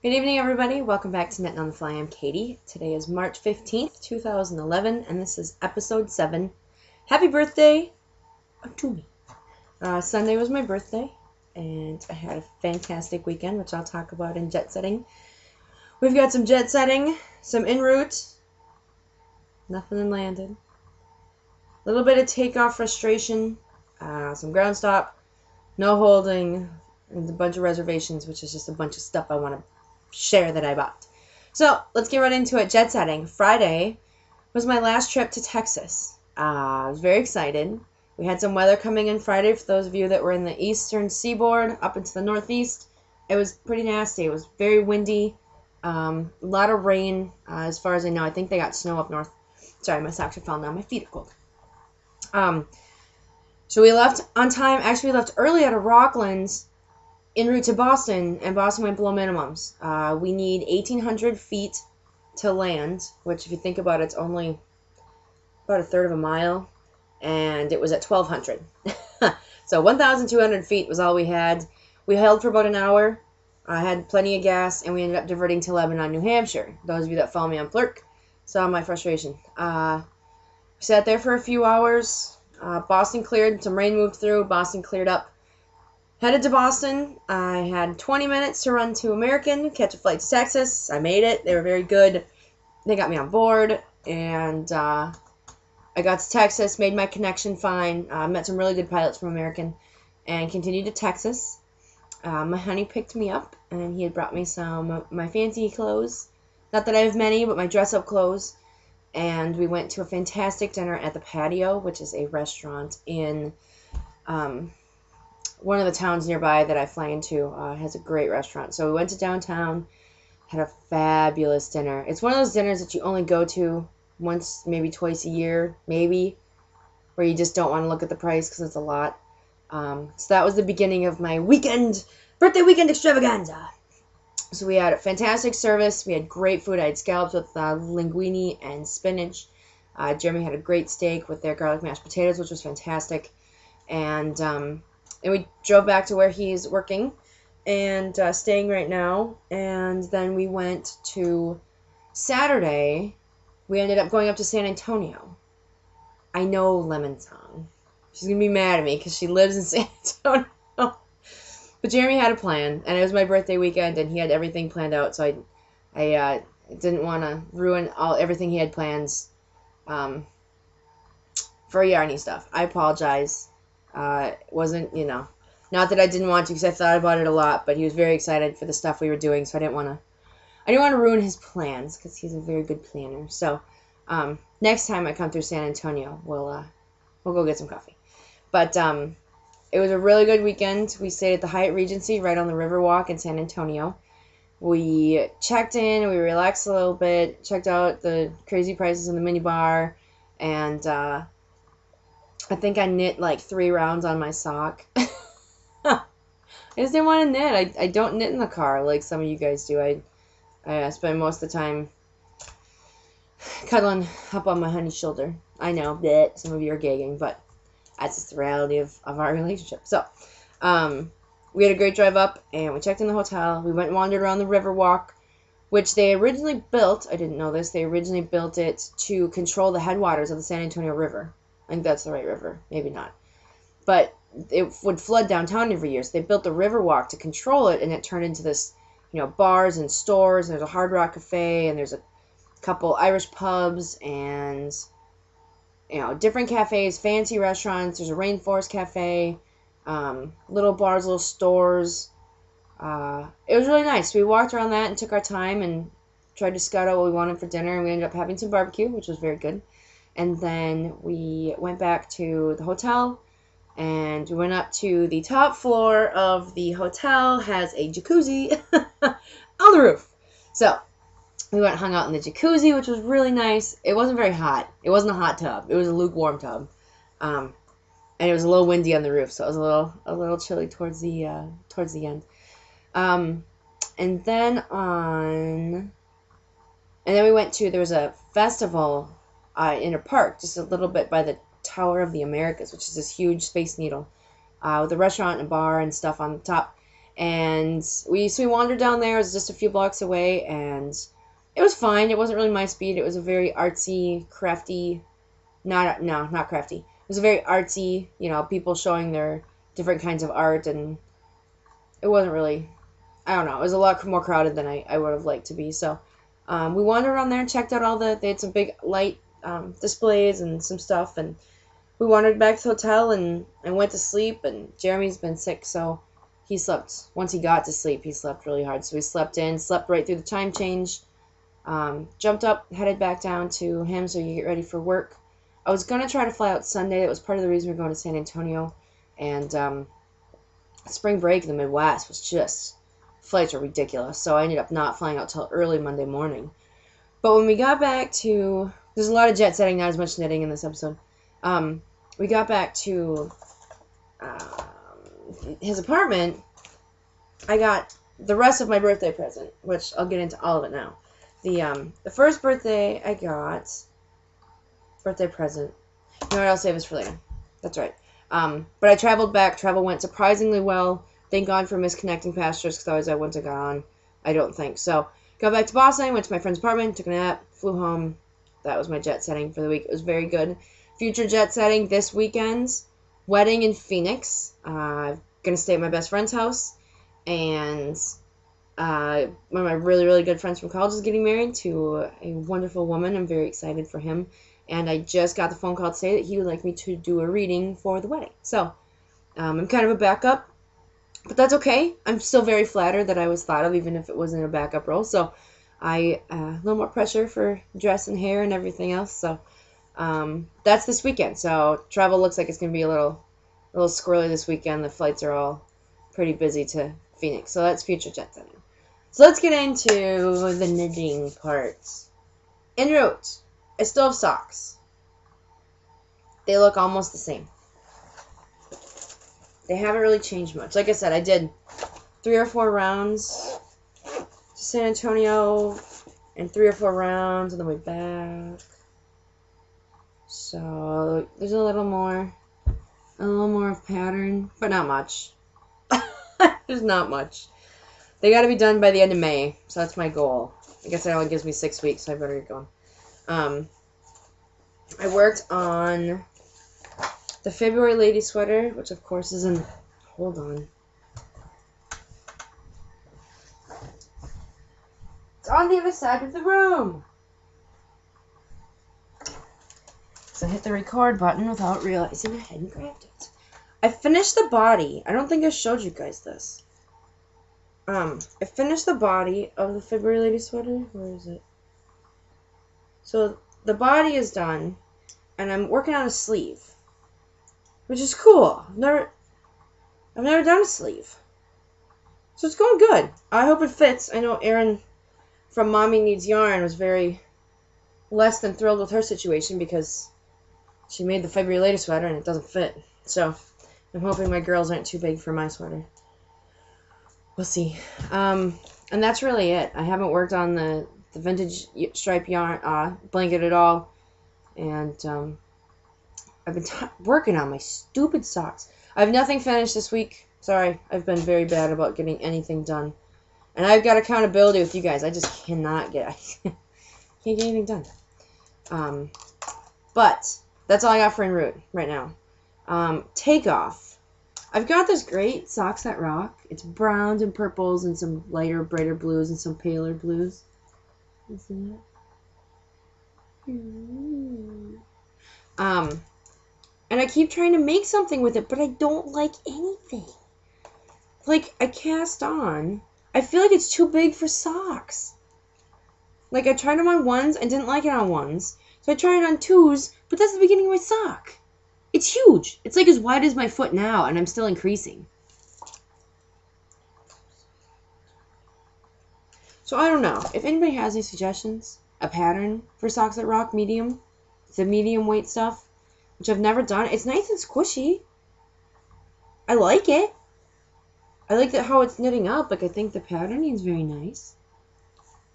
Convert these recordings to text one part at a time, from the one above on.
Good evening, everybody. Welcome back to Knitting on the Fly. I'm Katie. Today is March 15th, 2011, and this is episode 7. Happy birthday to me. Sunday was my birthday, and I had a fantastic weekend, which I'll talk about in jet setting. We've got some jet setting, some en route, nothing landed, a little bit of takeoff frustration, some ground stop, no holding, and a bunch of reservations, which is just a bunch of stuff I want to share that I bought. So let's get right into it. Jet setting. Friday was my last trip to Texas. I was very excited. We had some weather coming in Friday for those of you that were in the eastern seaboard up into the northeast. It was pretty nasty. It was very windy. A lot of rain as far as I know. I think they got snow up north. Sorry, my socks are falling down. My feet are cold. So we left on time. Actually, we left early out of Rocklands en route to Boston, and Boston went below minimums. We need 1,800 feet to land, which if you think about it, it's only about a third of a mile, and it was at 1,200. So 1,200 feet was all we had. We held for about an hour. I had plenty of gas, and we ended up diverting to Lebanon, New Hampshire. Those of you that follow me on Plurk saw my frustration. We sat there for a few hours. Boston cleared. Some rain moved through. Boston cleared up. Headed to Boston. I had 20 minutes to run to American, catch a flight to Texas. I made it. They were very good. They got me on board, and I got to Texas, made my connection fine, met some really good pilots from American, and continued to Texas. My honey picked me up, and he had brought me some of my fancy clothes. Not that I have many, but my dress-up clothes. And we went to a fantastic dinner at the Patio, which is a restaurant in one of the towns nearby that I fly into. Has a great restaurant. So we went to downtown, had a fabulous dinner. It's one of those dinners that you only go to once, maybe twice a year, maybe, where you just don't want to look at the price because it's a lot. So that was the beginning of my birthday weekend extravaganza. So we had a fantastic service. We had great food. I had scallops with linguine and spinach. Jeremy had a great steak with their garlic mashed potatoes, which was fantastic. And we drove back to where he's working and staying right now. And then we went to Saturday. We ended up going up to San Antonio. I know Lemon Song. She's going to be mad at me because she lives in San Antonio. But Jeremy had a plan, and it was my birthday weekend, and he had everything planned out, so I didn't want to ruin everything he had plans for Yarny stuff. I apologize. It wasn't, not that I didn't want to, because I thought about it a lot, but he was very excited for the stuff we were doing, so I didn't want to ruin his plans, because he's a very good planner. So next time I come through San Antonio, we'll go get some coffee. But it was a really good weekend. We stayed at the Hyatt Regency right on the Riverwalk in San Antonio. We checked in, we relaxed a little bit, checked out the crazy prices in the minibar, and I think I knit like 3 rounds on my sock. I just didn't want to knit. I don't knit in the car like some of you guys do. I spend most of the time cuddling up on my honey's shoulder. I know that some of you are gagging, but that's just the reality of our relationship. So, we had a great drive up, and we checked in the hotel. We went and wandered around the Riverwalk, which they originally built. I didn't know this. They originally built it to control the headwaters of the San Antonio River. I think that's the right river. Maybe not. But it would flood downtown every year, so they built the Riverwalk to control it, and it turned into this, bars and stores, and there's a Hard Rock Cafe, and there's a couple Irish pubs, and different cafes, fancy restaurants. There's a Rainforest Cafe, little bars, little stores. It was really nice. We walked around that and took our time and tried to scout out what we wanted for dinner, and we ended up having some barbecue, which was very good. And then we went back to the hotel, and we went up to the top floor of the hotel. Has a jacuzzi on the roof. So we went and hung out in the jacuzzi, which was really nice. It wasn't very hot. It wasn't a hot tub. It was a lukewarm tub. And it was a little windy on the roof, so it was a little chilly towards the end. And then we went to, there was a festival in a park just a little bit by the Tower of the Americas, which is this huge Space Needle with a restaurant and a bar and stuff on the top. And we wandered down there. It was just a few blocks away, and it was fine. It wasn't really my speed. It was a very artsy, crafty, not crafty. It was a very artsy, people showing their different kinds of art, and it wasn't really, I don't know, it was a lot more crowded than I would have liked to be. So we wandered around there and checked out they had some big light displays and some stuff, and we wandered back to the hotel and went to sleep, and Jeremy's been sick, so he slept. Once he got to sleep, he slept really hard, so we slept right through the time change, jumped up, headed back down to him so you get ready for work. I was going to try to fly out Sunday. That was part of the reason we were going to San Antonio, and spring break in the Midwest was just, flights were ridiculous, so I ended up not flying out till early Monday morning. But when we got back to, there's a lot of jet setting, not as much knitting in this episode. We got back to his apartment. I got the rest of my birthday present, which I'll get into all of it now. The first birthday I got, birthday present, you know what, I'll save this for later. That's right. But I travel went surprisingly well. Thank God for misconnecting pastures, because otherwise I wouldn't have got on, I don't think. So, got back to Boston, went to my friend's apartment, took a nap, flew home. That was my jet setting for the week. It was very good. Future jet setting this weekend's wedding in Phoenix. I'm going to stay at my best friend's house. And one of my really, really good friends from college is getting married to a wonderful woman. I'm very excited for him. And I just got the phone call to say that he would like me to do a reading for the wedding. So, I'm kind of a backup. But that's okay. I'm still very flattered that I was thought of, even if it wasn't a backup role. So, a little more pressure for dress and hair and everything else. So, that's this weekend. So, travel looks like it's going to be a little squirrely this weekend. The flights are all pretty busy to Phoenix. So, that's future jet setting. So, let's get into the knitting parts. En route, I still have socks. They look almost the same. They haven't really changed much. Like I said, I did 3 or 4 rounds to San Antonio and 3 or 4 rounds on the way back. So there's a little more of pattern, but not much. There's not much. They got to be done by the end of May, so that's my goal. I guess that only gives me 6 weeks, so I better get going. I worked on the February lady sweater, which of course is in, hold on. It's on the other side of the room. So I hit the record button without realizing I hadn't grabbed it. I finished the body. I don't think I showed you guys this. I finished the body of the February lady sweater. Where is it? So the body is done, and I'm working on a sleeve, which is cool. I've never done a sleeve, so it's going good. I hope it fits. I know Erin from Mommy Needs Yarn was very less than thrilled with her situation because she made the February lady sweater and it doesn't fit. So I'm hoping my girls aren't too big for my sweater. We'll see. And that's really it. I haven't worked on the vintage stripe yarn blanket at all, and I've been working on my stupid socks. I have nothing finished this week. Sorry, I've been very bad about getting anything done, and I've got accountability with you guys. I just cannot can't get anything done. But that's all I got for en route right now. Takeoff. I've got this great Socks That Rock. It's browns and purples and some lighter, brighter blues and some paler blues. You see it? And I keep trying to make something with it, but I don't like anything. Like, I cast on. I feel like it's too big for socks. Like, I tried them on ones and didn't like it on ones. So I tried it on twos, but that's the beginning of my sock. It's huge. It's like as wide as my foot now, and I'm still increasing. So I don't know. If anybody has any suggestions, a pattern for Socks That Rock medium, it's a medium weight stuff, which I've never done. It's nice and squishy. I like it. I like how it's knitting up. Like, I think the patterning is very nice.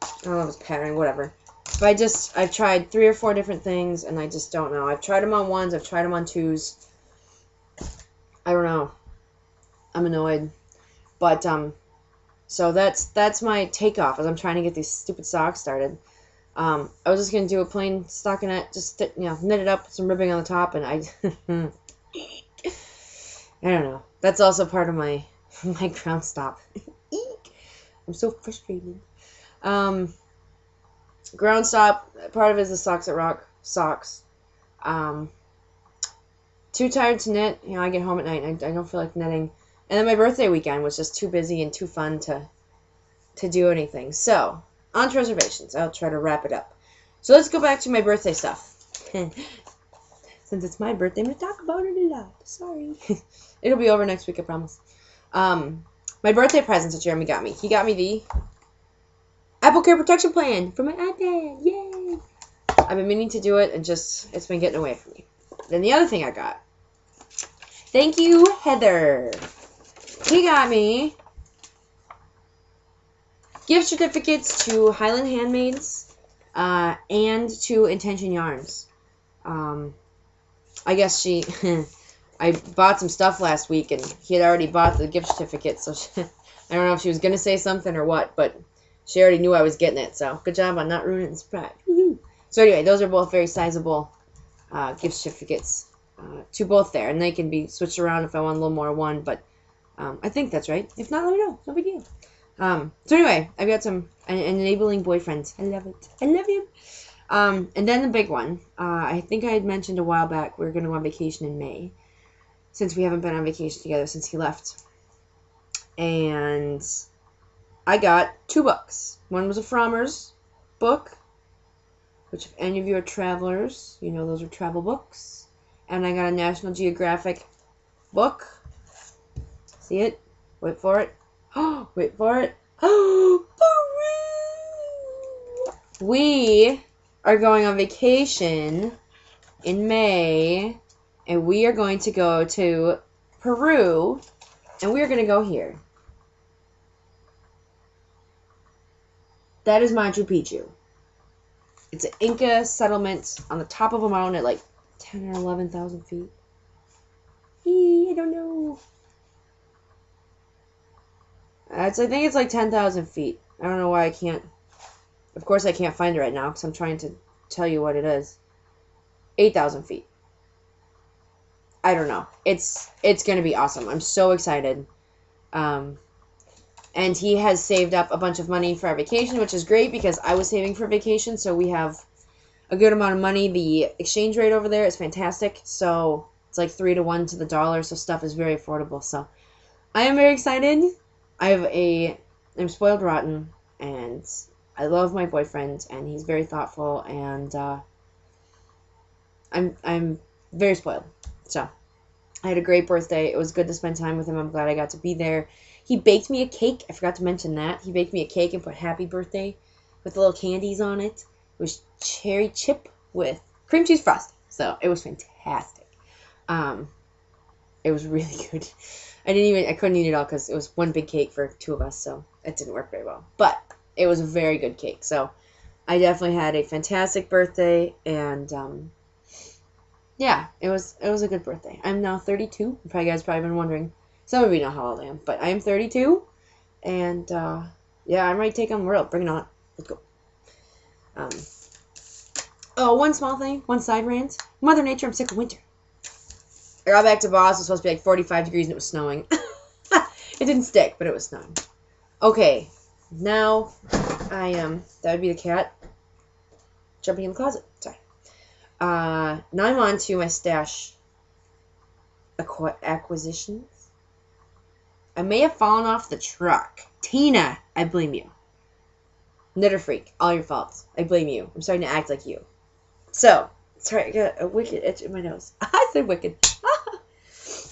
I don't know if it's patterning, whatever. But I've tried 3 or 4 different things, and I just don't know. I've tried them on ones, I've tried them on twos. I don't know. I'm annoyed. But, so that's my takeoff as I'm trying to get these stupid socks started. I was just going to do a plain stockinette, just, knit it up, with some ribbing on the top, and I don't know. That's also part of my ground stop. I'm so frustrated. Ground stop, part of it is the Socks at Rock socks. Too tired to knit. I get home at night and I don't feel like knitting. And then my birthday weekend was just too busy and too fun to do anything. So, on to reservations. I'll try to wrap it up. So let's go back to my birthday stuff. Since it's my birthday, I'm going to talk about it a lot. Sorry. It'll be over next week, I promise. My birthday presents that Jeremy got me. He got me the Apple Care Protection Plan for my iPad. Yay! I've been meaning to do it, and it's been getting away from me. Then the other thing I got. Thank you, Heather. He got me gift certificates to Highland Handmaids and to Intention Yarns. I guess I bought some stuff last week, and he had already bought the gift certificate, so I don't know if she was going to say something or what, but she already knew I was getting it, so good job on not ruining the surprise. Woo-hoo. So anyway, those are both very sizable gift certificates to both there, and they can be switched around if I want a little more one, but I think that's right. If not, let me know. No big deal. So anyway, I've got an enabling boyfriend. I love it. I love him. And then the big one. I think I had mentioned a while back we were going to go on vacation in May, since we haven't been on vacation together since he left. And I got 2 books. One was a Frommer's book, which if any of you are travelers, you know those are travel books. And I got a National Geographic book. See it? Wait for it. Oh, wait for it. Oh, Peru! We are going on vacation in May, and we are going to go to Peru, and we are going to go here. That is Machu Picchu. It's an Inca settlement on the top of a mountain at like 10 or 11,000 feet. I don't know. I think it's like 10,000 feet. I don't know why I can't. Of course I can't find it right now because I'm trying to tell you what it is. 8,000 feet. I don't know. It's going to be awesome. I'm so excited. And he has saved up a bunch of money for our vacation, which is great because I was saving for vacation, so we have a good amount of money. The exchange rate over there is fantastic, so it's like 3 to 1 to the dollar, so stuff is very affordable. So I am very excited. I'm spoiled rotten, and I love my boyfriend, and he's very thoughtful, and I'm very spoiled. So I had a great birthday. It was good to spend time with him. I'm glad I got to be there. He baked me a cake. I forgot to mention that. He baked me a cake and put happy birthday with little candies on it. It was cherry chip with cream cheese frosting. So it was fantastic. It was really good. I couldn't eat it all because it was one big cake for 2 of us, so it didn't work very well. But it was a very good cake. So I definitely had a fantastic birthday, and yeah, it was a good birthday. I'm now 32. You guys probably been wondering. Some of you know how old I am, but I am 32, and yeah, I'm ready to take on the world. Bring it on. Let's go. Oh, one small thing, one side rant. Mother Nature, I'm sick of winter. I got back to Boston. It was supposed to be like 45 degrees, and it was snowing. It didn't stick, but it was snowing. Okay, now that would be the cat jumping in the closet. Sorry. Now I'm on to my stash acquisitions. I may have fallen off the truck. Tina, I blame you. Knitter freak, all your faults. I blame you. I'm starting to act like you. So, sorry, I got a wicked itch in my nose. I said wicked.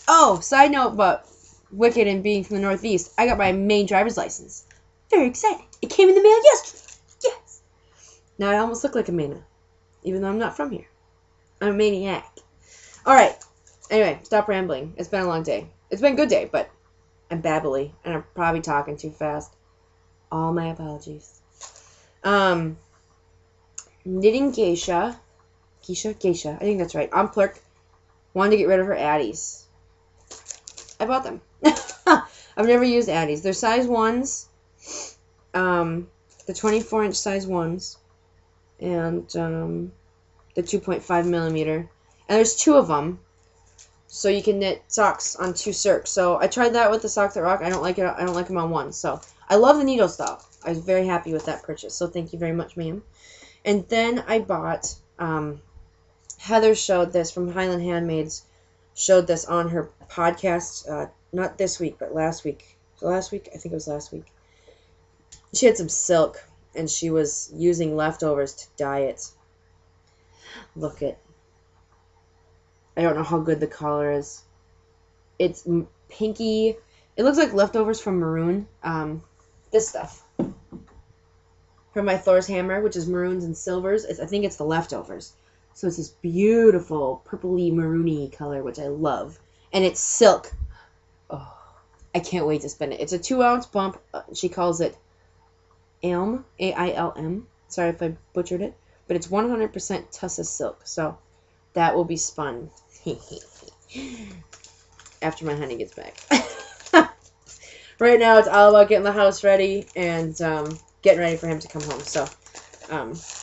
Oh, side note about wicked and being from the Northeast. I got my Maine driver's license. Very excited. It came in the mail yesterday. Yes. Now I almost look like a Maina, even though I'm not from here. I'm a maniac. All right. Anyway, stop rambling. It's been a long day. It's been a good day, but I'm babbly, and I'm probably talking too fast. All my apologies. Knitting Geisha. Geisha. I think that's right. Plurk wanted to get rid of her Addies. I bought them. I've never used Addies. They're size 1s. The 24-inch size 1s. And the 2.5 millimeter. And there's 2 of them. So you can knit socks on 2 circs. So I tried that with the Socks That Rock. I don't like it. I don't like them on 1. So I love the needle style. I was very happy with that purchase. So thank you very much, ma'am. And then I bought, Heather showed this from Highland Handmaids, showed this on her podcast, not this week, but last week. So last week? I think it was last week. She had some silk, and she was using leftovers to dye it. Look it. I don't know how good the color is. It's pinky. It looks like leftovers from maroon. This stuff. From my Thor's Hammer, which is maroons and silvers. I think it's the leftovers. So it's this beautiful purpley maroony color, which I love. And it's silk. Oh, I can't wait to spin it. It's a 2-ounce pump. She calls it Ailm, A-I-L-M. Sorry if I butchered it. But it's 100% Tussa silk. So that will be spun. After my honey gets back. Right now it's all about getting the house ready and getting ready for him to come home. So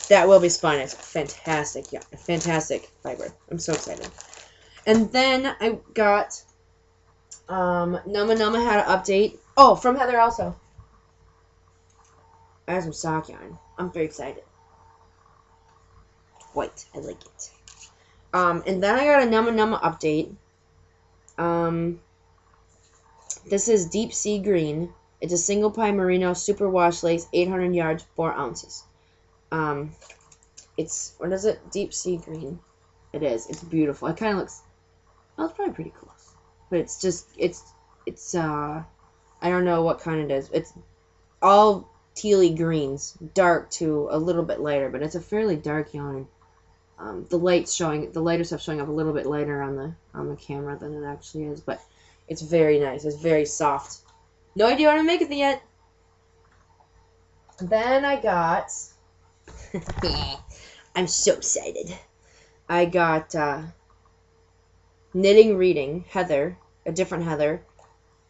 that will be spun. It's fantastic. Yeah, fantastic fiber. I'm so excited. And then I got Numma Numma had an update. Oh, from Heather also. I have some sock yarn. I'm very excited. White. I like it. And then I got a Numma Numma update. This is Deep Sea Green. It's a single ply merino super wash lace, 800 yards, 4 ounces. It's, what is it? Deep Sea Green. It is. It's beautiful. It kind of looks, well, it's probably pretty close. But it's just, it's I don't know what kind it is. It's all tealy greens, dark to a little bit lighter, but it's a fairly dark yarn. The lighter stuff showing up a little bit lighter on the camera than it actually is, but it's very nice. It's very soft. No idea how to make it yet. Then I got, I'm so excited. I got Knitting Reading, Heather, a different Heather,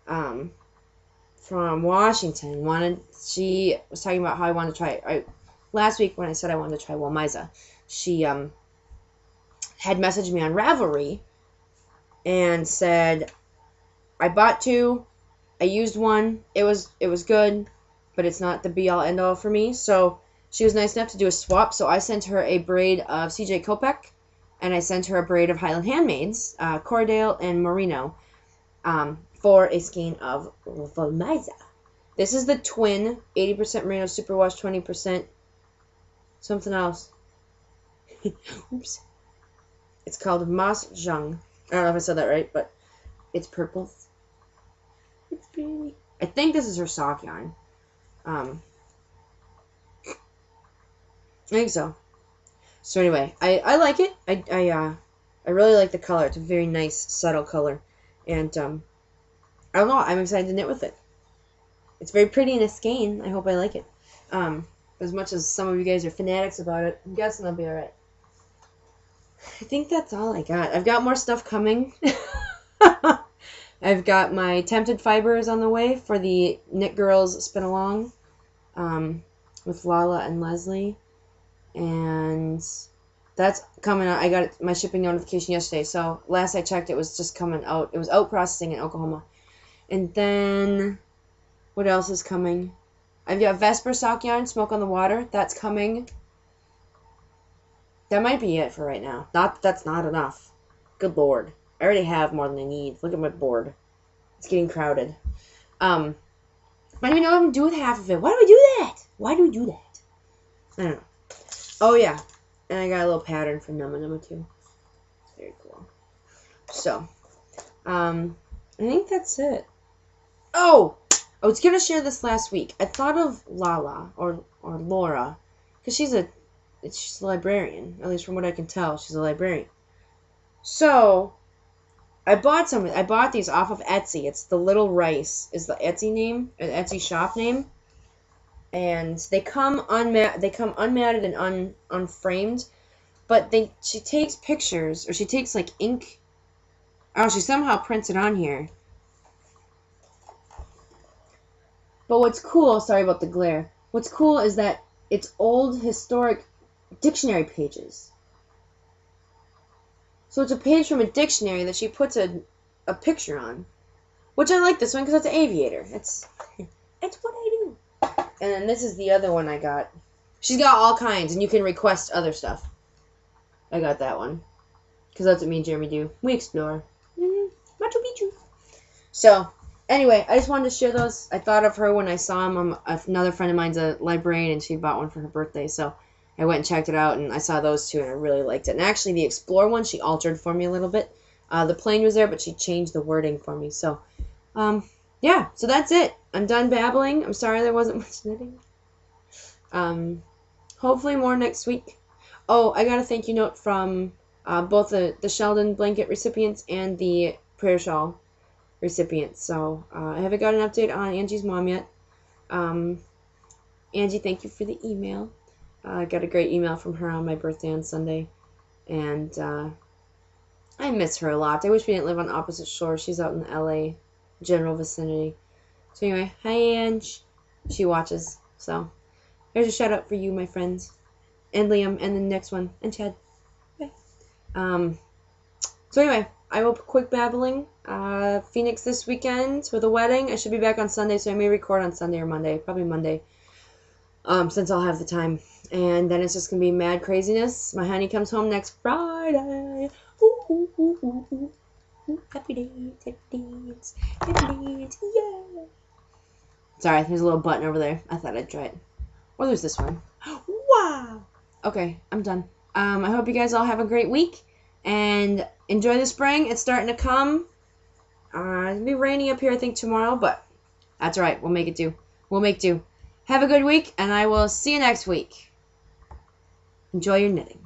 from Washington. She was talking about how I wanted to try. Last week when I said I wanted to try Womaiza, she had messaged me on Ravelry and said, I bought 2, I used 1, it was good, but it's not the be-all end-all for me. So she was nice enough to do a swap, so I sent her a braid of CJ Kopek, and I sent her a braid of Highland Handmaids, Cordale and Merino, for a skein of Womaiza. This is the twin, 80% Merino Superwash, 20% something else. Oops. It's called Mas Zhang. I don't know if I said that right, but it's purple. It's pretty. I think this is her sock yarn. I think so. So anyway, I like it. I really like the color. It's a very nice, subtle color. And I don't know. I'm excited to knit with it. It's very pretty in a skein. I hope I like it. As much as some of you guys are fanatics about it, I'm guessing I'll be alright. I think that's all I got. I've got more stuff coming. I've got my Tempted Fibers on the way for the Knit Girls Spin Along with Lala and Leslie. And that's coming out. I got my shipping notification yesterday. So last I checked, it was just coming out. It was out processing in Oklahoma. And then what else is coming? I've got Vesper Sock Yarn, Smoke on the Water. That's coming. That might be it for right now. That's not enough. Good lord. I already have more than I need. Look at my board. It's getting crowded. I don't even know what I'm going to do with half of it. Why do we do that? Why do we do that? I don't know. Oh, yeah. And I got a little pattern from Numma Numma, too. It's very cool. So, I think that's it. Oh! I was going to share this last week. I thought of Lala, or Laura, because she's a librarian. At least from what I can tell, she's a librarian. So, I bought these off of Etsy. It's the Little Rice is the Etsy name, an Etsy shop name. And they come unmatted and unframed, but she takes pictures, or she takes like ink. Oh, she somehow prints it on here. But what's cool, sorry about the glare, what's cool is that it's old historic dictionary pages. So it's a page from a dictionary that she puts a picture on. Which I like this one because it's an aviator. It's what I do. And then this is the other one I got. She's got all kinds, and you can request other stuff. I got that one. Because that's what me and Jeremy do. We explore. Machu Picchu. So, anyway, I just wanted to share those. I thought of her when I saw him. Another friend of mine's a librarian, and she bought one for her birthday. So, I went and checked it out, and I saw those two, and I really liked it. And actually, the Explore one, she altered for me a little bit. The plane was there, but she changed the wording for me. So, yeah, so that's it. I'm done babbling. I'm sorry there wasn't much knitting. Hopefully more next week. Oh, I got a thank you note from both the Sheldon blanket recipients and the prayer shawl recipients. So I haven't got an update on Angie's mom yet. Angie, thank you for the email. I got a great email from her on my birthday on Sunday. And I miss her a lot. I wish we didn't live on opposite shores. She's out in the LA general vicinity. So anyway, hi Ange. She watches. So there's a shout out for you, my friends. And Liam, and the next one, and Chad. Bye. So anyway, I will quit babbling. Phoenix this weekend for the wedding. I should be back on Sunday, so I may record on Sunday or Monday. Probably Monday. Since I'll have the time. And then it's just going to be mad craziness. My honey comes home next Friday. Ooh, ooh, ooh, ooh, ooh. Happy days, yeah. Sorry, there's a little button over there. I thought I'd try it. Or there's this one. Wow. Okay, I'm done. I hope you guys all have a great week. And enjoy the spring. It's starting to come. It's going to be rainy up here, I think, tomorrow. But that's all right. We'll make it do. We'll make do. Have a good week, and I will see you next week. Enjoy your knitting.